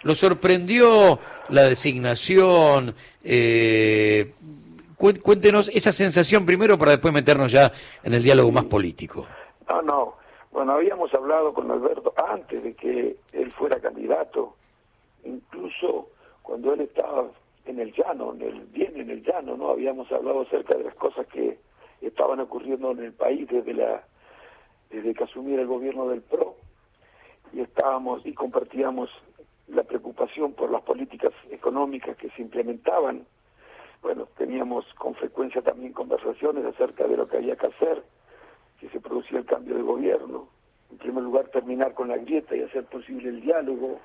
¿Lo sorprendió la designación? Cuéntenos esa sensación primero para después meternos ya en el diálogo más Sí. político. No, no. Bueno, habíamos hablado con Alberto antes de que él fuera candidato, incluso cuando él estaba en el llano, bien en el llano, ¿no? Habíamos hablado acerca de las cosas que estaban ocurriendo en el país desde que asumiera el gobierno del PRO, y estábamos y compartíamos la preocupación por las políticas económicas que se implementaban. Bueno, teníamos con frecuencia también conversaciones acerca de lo que había que hacer si se producía el cambio de gobierno. En primer lugar, terminar con la grieta y hacer posible el diálogo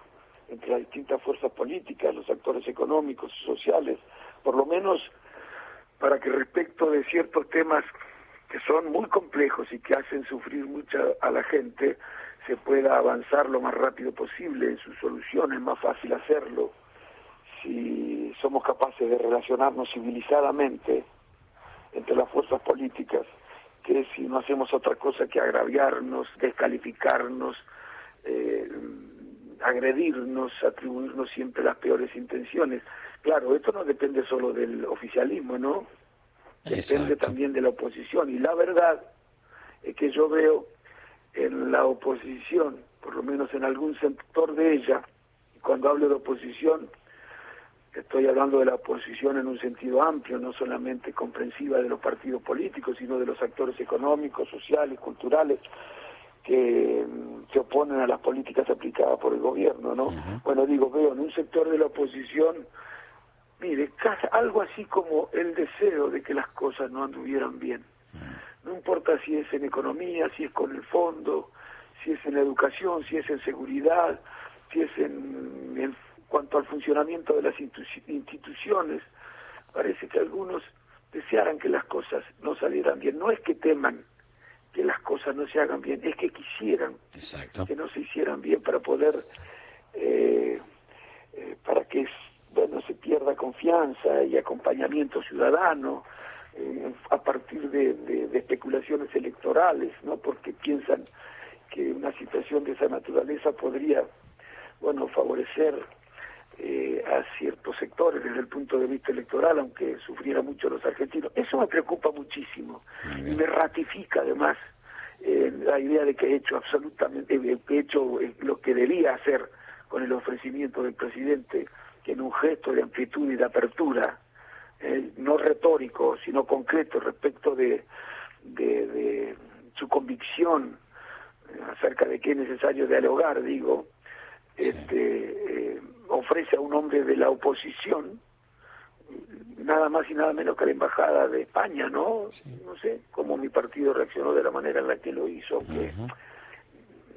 entre las distintas fuerzas políticas, los actores económicos y sociales, por lo menos para que respecto de ciertos temas que son muy complejos y que hacen sufrir mucho a la gente, se pueda avanzar lo más rápido posible en sus soluciones. Es más fácil hacerlo si somos capaces de relacionarnos civilizadamente entre las fuerzas políticas, que si no hacemos otra cosa que agraviarnos, descalificarnos, agredirnos, atribuirnos siempre las peores intenciones. Claro, esto no depende solo del oficialismo, ¿no? Depende Exacto. también de la oposición. Y la verdad es que yo veo en la oposición, por lo menos en algún sector de ella, y cuando hablo de oposición, estoy hablando de la oposición en un sentido amplio, no solamente comprensiva de los partidos políticos, sino de los actores económicos, sociales, culturales, que se oponen a las políticas aplicadas por el gobierno, ¿no? Ujú. Bueno, digo, veo en un sector de la oposición, mire, algo así como el deseo de que las cosas no anduvieran bien. No importa si es en economía, si es con el fondo, si es en educación, si es en seguridad, si es en cuanto al funcionamiento de las instituciones. Parece que algunos desearan que las cosas no salieran bien. No es que teman que las cosas no se hagan bien, es que quisieran Exacto. que no se hicieran bien para poder, para que bueno, se pierda confianza y acompañamiento ciudadano a partir de especulaciones electorales, ¿no? Porque piensan que una situación de esa naturaleza podría, bueno, favorecer a ciertos sectores desde el punto de vista electoral, aunque sufriera mucho los argentinos. Eso me preocupa muchísimo y me ratifica además la idea de que he hecho absolutamente, que he hecho lo que debía hacer con el ofrecimiento del presidente, que en un gesto de amplitud y de apertura, no retórico, sino concreto respecto de su convicción acerca de que es necesario dialogar, digo, ofrece a un hombre de la oposición nada más y nada menos que la embajada de España, ¿no? Sí. No sé cómo mi partido reaccionó de la manera en la que lo hizo, que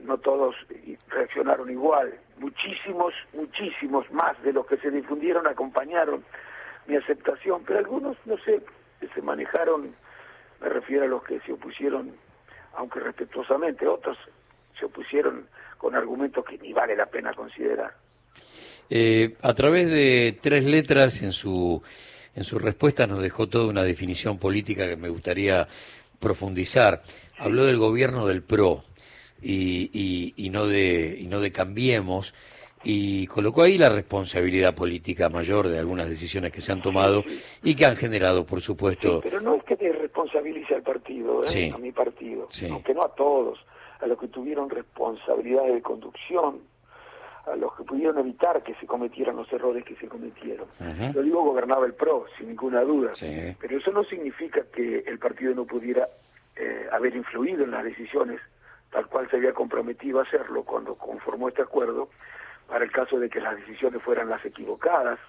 no todos reaccionaron igual. Muchísimos más de los que se difundieron acompañaron mi aceptación, pero algunos, no sé, que se manejaron, me refiero a los que se opusieron, aunque respetuosamente, otros se opusieron con argumentos que ni vale la pena considerar. A través de 3 letras en su respuesta nos dejó toda una definición política que me gustaría profundizar. Habló Sí, del gobierno del PRO y no de Cambiemos, y colocó ahí la responsabilidad política mayor de algunas decisiones que se han sí, tomado sí. y que han generado, por Sí, supuesto, pero no es que te responsabilice al partido, a sí, mi partido, sí, aunque no a todos, a los que tuvieron responsabilidades de conducción, a los que pudieron evitar que se cometieran los errores que se cometieron. ujú, Yo digo, gobernaba el PRO, sin ninguna duda, sí, pero eso no significa que el partido no pudiera haber influido en las decisiones tal cual se había comprometido a hacerlo cuando conformó este acuerdo, para el caso de que las decisiones fueran las equivocadas.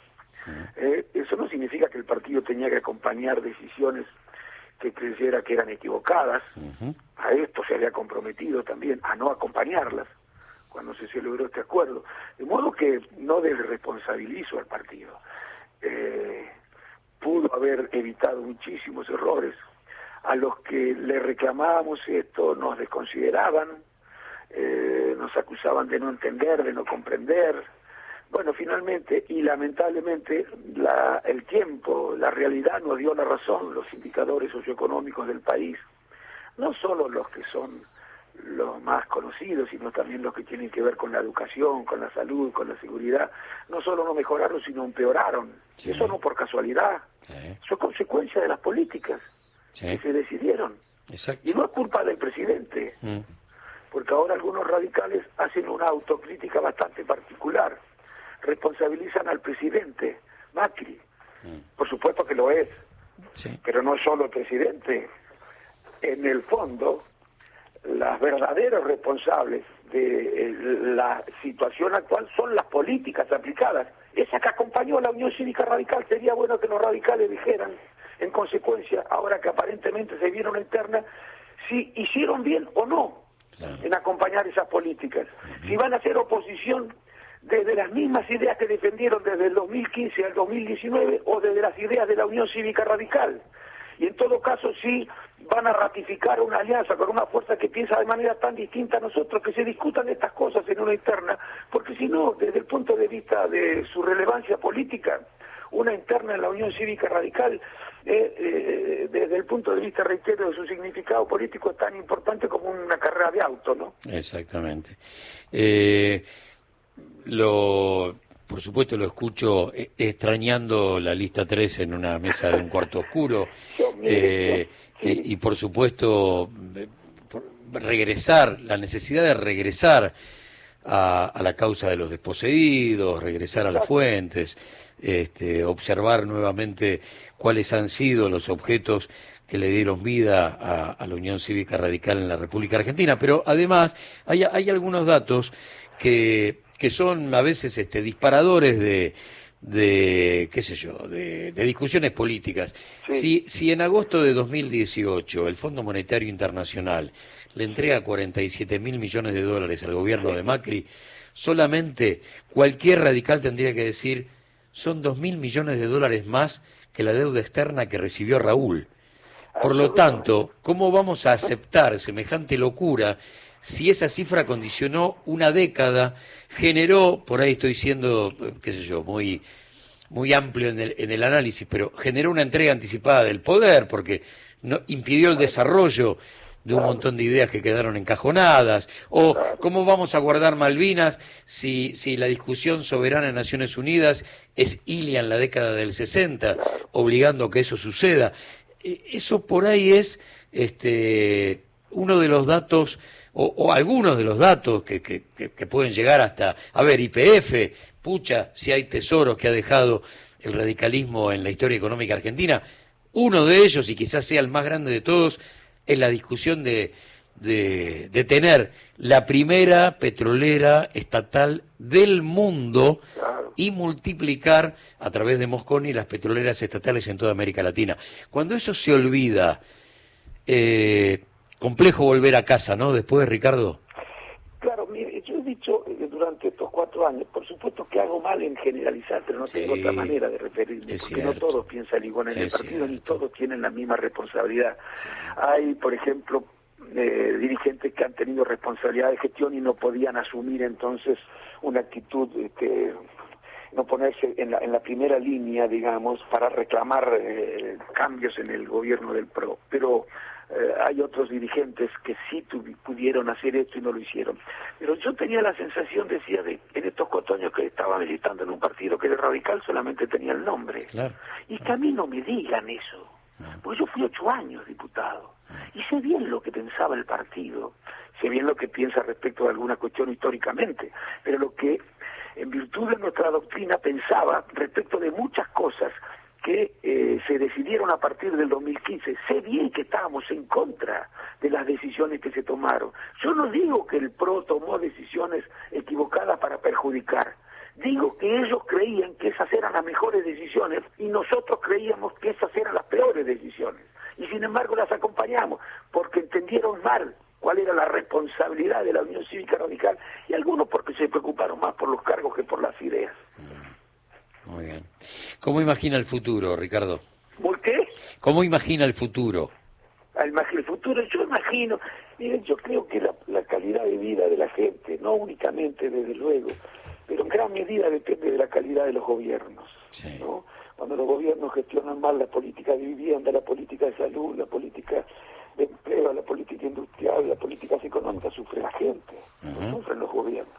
Eso no significa que el partido tenía que acompañar decisiones que creyera que eran equivocadas. ujú, A esto se había comprometido también, a no acompañarlas cuando se celebró este acuerdo. De modo que no desresponsabilizo al partido. Pudo haber evitado muchísimos errores. A los que le reclamábamos esto nos desconsideraban, nos acusaban de no entender, de no comprender. Bueno, finalmente y lamentablemente el tiempo, la realidad nos dio la razón, los indicadores socioeconómicos del país, no solo los que son los más conocidos, sino también los que tienen que ver con la educación, con la salud, con la seguridad, no solo no mejoraron, sino empeoraron. Sí. Eso no por casualidad, eso es consecuencia de las políticas que se decidieron. Exacto. Y no es culpa del presidente, porque ahora algunos radicales hacen una autocrítica bastante particular, responsabilizan al presidente Macri, por supuesto que lo es, pero no es solo el presidente. En el fondo, las verdaderos responsables de la situación actual son las políticas aplicadas. Esa que acompañó a la Unión Cívica Radical, sería bueno que los radicales dijeran, en consecuencia, ahora que aparentemente se vieron internas, si hicieron bien o no en acompañar esas políticas. Si van a hacer oposición desde las mismas ideas que defendieron desde el 2015 al 2019 o desde las ideas de la Unión Cívica Radical. Y en todo caso, sí van a ratificar una alianza con una fuerza que piensa de manera tan distinta a nosotros, que se discutan estas cosas en una interna, porque si no, desde el punto de vista de su relevancia política, una interna en la Unión Cívica Radical, desde el punto de vista, reitero, de su significado político, es tan importante como una carrera de auto, ¿no? Exactamente. Por supuesto lo escucho extrañando la lista 3 en una mesa de un cuarto oscuro, y por supuesto la necesidad de regresar a la causa de los desposeídos, regresar a las fuentes, observar nuevamente cuáles han sido los objetos que le dieron vida a la Unión Cívica Radical en la República Argentina. Pero además hay algunos datos que son a veces disparadores de qué sé yo, de discusiones políticas. Si en agosto de 2018 el Fondo Monetario Internacional le entrega 47.000 millones de dólares al gobierno de Macri, solamente cualquier radical tendría que decir, son 2.000 millones de dólares más que la deuda externa que recibió Raúl. Por lo tanto, ¿cómo vamos a aceptar semejante locura si esa cifra condicionó una década, generó, por ahí estoy siendo, qué sé yo, muy amplio en el análisis, pero generó una entrega anticipada del poder, porque no impidió el desarrollo de un montón de ideas que quedaron encajonadas? O ¿cómo vamos a guardar Malvinas si la discusión soberana en Naciones Unidas es Ilia en la década del 60, obligando a que eso suceda? Eso por ahí es uno de los datos, o algunos de los datos que pueden llegar hasta, a ver, YPF, pucha, si hay tesoros que ha dejado el radicalismo en la historia económica argentina. Uno de ellos, y quizás sea el más grande de todos, es la discusión de tener la primera petrolera estatal del mundo y multiplicar a través de Mosconi las petroleras estatales en toda América Latina. Cuando eso se olvida, complejo volver a casa, ¿no? Después, Ricardo. Claro, mire, yo he dicho durante estos 4 años, por supuesto que hago mal en generalizar, pero no tengo otra manera de referirme, porque no todos piensan igual en el partido, ni todos tienen la misma responsabilidad. Hay, por ejemplo, dirigentes que han tenido responsabilidad de gestión y no podían asumir entonces una actitud no ponerse en la primera línea, digamos, para reclamar cambios en el gobierno del PRO, pero hay otros dirigentes que sí pudieron hacer esto y no lo hicieron. Pero yo tenía la sensación, decía, de en estos 4 años que estaba militando en un partido que era radical, solamente tenía el nombre. Claro. Y que a mí no me digan eso, porque yo fui 8 años diputado y sé bien lo que pensaba el partido, sé bien lo que piensa respecto de alguna cuestión históricamente, pero lo que en virtud de nuestra doctrina pensaba respecto de muchas cosas que se decidieron a partir del 2015. Sé bien que estábamos en contra de las decisiones que se tomaron. Yo no digo que el PRO tomó decisiones equivocadas para perjudicar. Digo que ellos creían que esas eran las mejores decisiones y nosotros creíamos que esas eran las peores decisiones. Y sin embargo las acompañamos porque entendieron mal cuál era la responsabilidad de la Unión Cívica Radical y algunos porque se preocuparon más por los cargos que por las ideas. Muy bien. ¿Cómo imagina el futuro, Ricardo? ¿Por qué? ¿Cómo imagina el futuro? El futuro, yo imagino, miren, yo creo que la calidad de vida de la gente, no únicamente desde luego, pero en gran medida depende de la calidad de los gobiernos, ¿no? Cuando los gobiernos gestionan mal la política de vivienda, la política de salud, la política de empleo, la política industrial, las políticas económicas, sufre la gente, no sufren los gobiernos.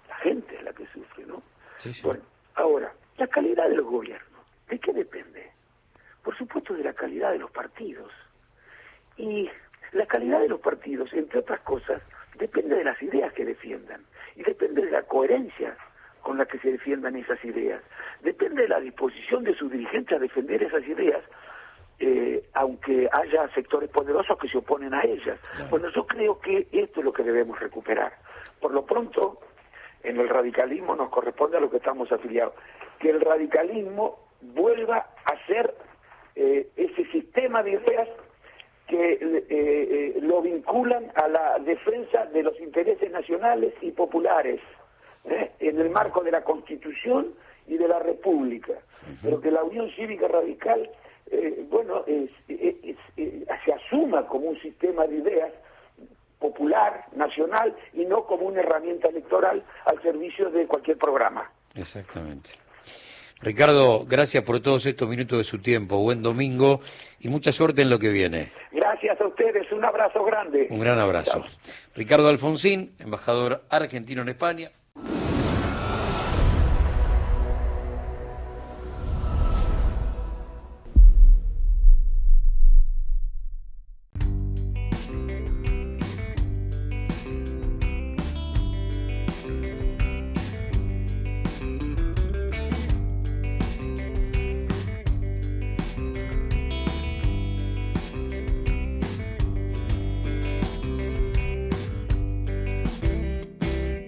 La gente es la que sufre, ¿no? Sí, sí. Bueno, ahora, la calidad de los gobiernos, ¿de qué depende? Por supuesto de la calidad de los partidos. Y la calidad de los partidos, entre otras cosas, depende de las ideas que defiendan. Y depende de la coherencia con la que se defiendan esas ideas. Depende de la disposición de sus dirigentes a defender esas ideas, aunque haya sectores poderosos que se oponen a ellas. Claro. Bueno, yo creo que esto es lo que debemos recuperar. Por lo pronto, en el radicalismo nos corresponde a los que estamos afiliados, que el radicalismo vuelva a ser ese sistema de ideas que lo vinculan a la defensa de los intereses nacionales y populares, en el marco de la Constitución y de la República. Pero que la Unión Cívica Radical, se asuma como un sistema de ideas popular, nacional, y no como una herramienta electoral al servicio de cualquier programa. Exactamente. Ricardo, gracias por todos estos minutos de su tiempo. Buen domingo y mucha suerte en lo que viene. Gracias a ustedes. Un abrazo grande. Un gran abrazo. Chao. Ricardo Alfonsín, embajador argentino en España.